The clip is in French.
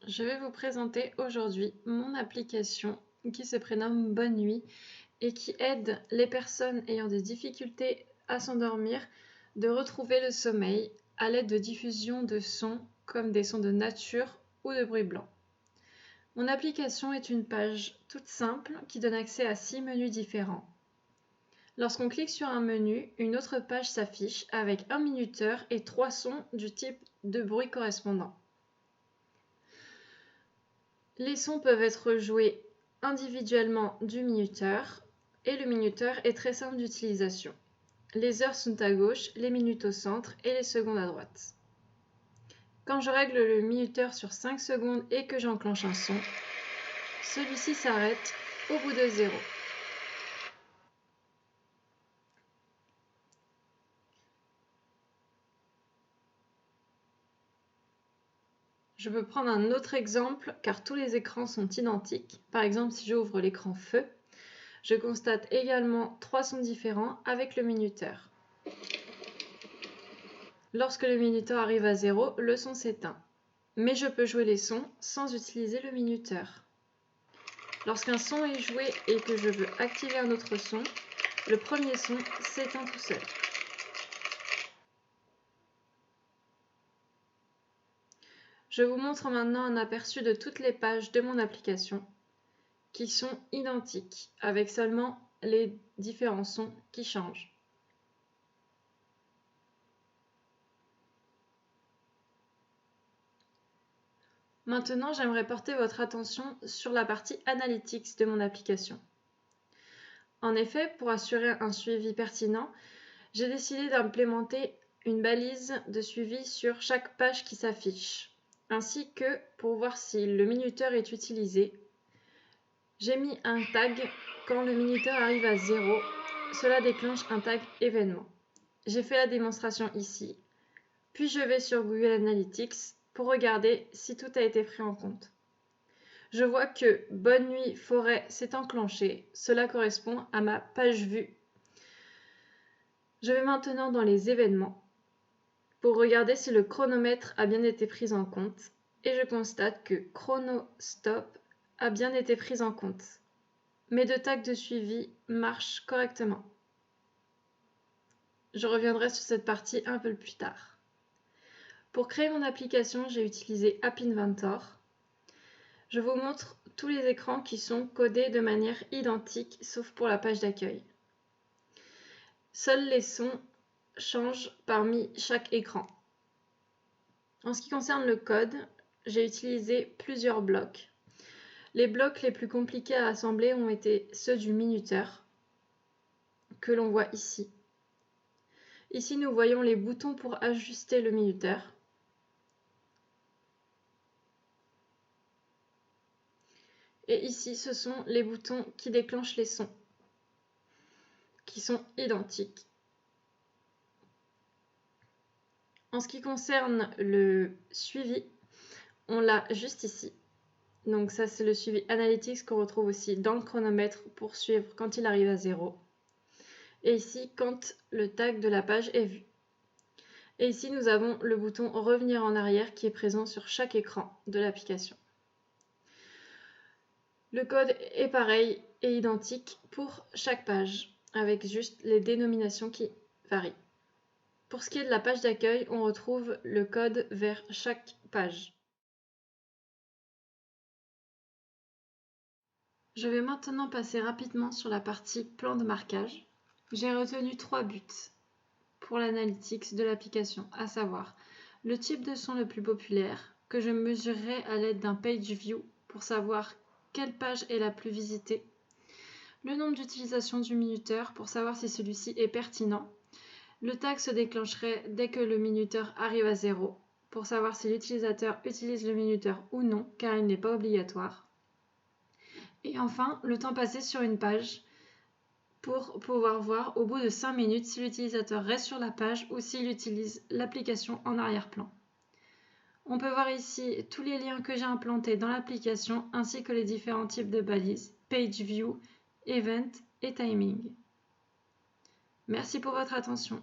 Je vais vous présenter aujourd'hui mon application qui se prénomme Bonne Nuit et qui aide les personnes ayant des difficultés à s'endormir de retrouver le sommeil à l'aide de diffusion de sons comme des sons de nature ou de bruit blanc. Mon application est une page toute simple qui donne accès à 6 menus différents. Lorsqu'on clique sur un menu, une autre page s'affiche avec un minuteur et 3 sons du type de bruit correspondant. Les sons peuvent être joués individuellement du minuteur et le minuteur est très simple d'utilisation. Les heures sont à gauche, les minutes au centre et les secondes à droite. Quand je règle le minuteur sur 5 secondes et que j'enclenche un son, celui-ci s'arrête au bout de 0. Je peux prendre un autre exemple car tous les écrans sont identiques. Par exemple, si j'ouvre l'écran feu, je constate également 3 sons différents avec le minuteur. Lorsque le minuteur arrive à 0, le son s'éteint. Mais je peux jouer les sons sans utiliser le minuteur. Lorsqu'un son est joué et que je veux activer un autre son, le premier son s'éteint tout seul. Je vous montre maintenant un aperçu de toutes les pages de mon application qui sont identiques avec seulement les différents sons qui changent. Maintenant, j'aimerais porter votre attention sur la partie Analytics de mon application. En effet, pour assurer un suivi pertinent, j'ai décidé d'implémenter une balise de suivi sur chaque page qui s'affiche, ainsi que pour voir si le minuteur est utilisé. J'ai mis un tag quand le minuteur arrive à 0, cela déclenche un tag événement. J'ai fait la démonstration ici, puis je vais sur Google Analytics pour regarder si tout a été pris en compte. Je vois que Bonne Nuit Forêt s'est enclenché, cela correspond à ma page vue. Je vais maintenant dans les événements pour regarder si le chronomètre a bien été pris en compte et je constate que Chrono Stop a bien été pris en compte. Mes deux tags de suivi marchent correctement. Je reviendrai sur cette partie un peu plus tard. Pour créer mon application, j'ai utilisé App Inventor. Je vous montre tous les écrans qui sont codés de manière identique, sauf pour la page d'accueil. Seuls les sons changent parmi chaque écran. En ce qui concerne le code, j'ai utilisé plusieurs blocs. Les blocs les plus compliqués à assembler ont été ceux du minuteur, que l'on voit ici. Ici, nous voyons les boutons pour ajuster le minuteur. Et ici, ce sont les boutons qui déclenchent les sons, qui sont identiques. En ce qui concerne le suivi, on l'a juste ici. Donc ça, c'est le suivi Analytics qu'on retrouve aussi dans le chronomètre pour suivre quand il arrive à 0. Et ici, quand le tag de la page est vu. Et ici, nous avons le bouton Revenir en arrière qui est présent sur chaque écran de l'application. Le code est pareil et identique pour chaque page, avec juste les dénominations qui varient. Pour ce qui est de la page d'accueil, on retrouve le code vers chaque page. Je vais maintenant passer rapidement sur la partie plan de marquage. J'ai retenu 3 buts pour l'analytics de l'application, à savoir le type de son le plus populaire, que je mesurerai à l'aide d'un page view pour savoir quelle page est la plus visitée, le nombre d'utilisations du minuteur pour savoir si celui-ci est pertinent. Le tag se déclencherait dès que le minuteur arrive à 0 pour savoir si l'utilisateur utilise le minuteur ou non, car il n'est pas obligatoire. Et enfin, le temps passé sur une page pour pouvoir voir au bout de 5 minutes si l'utilisateur reste sur la page ou s'il utilise l'application en arrière-plan. On peut voir ici tous les liens que j'ai implantés dans l'application ainsi que les différents types de balises, Page View, Event et Timing. Merci pour votre attention.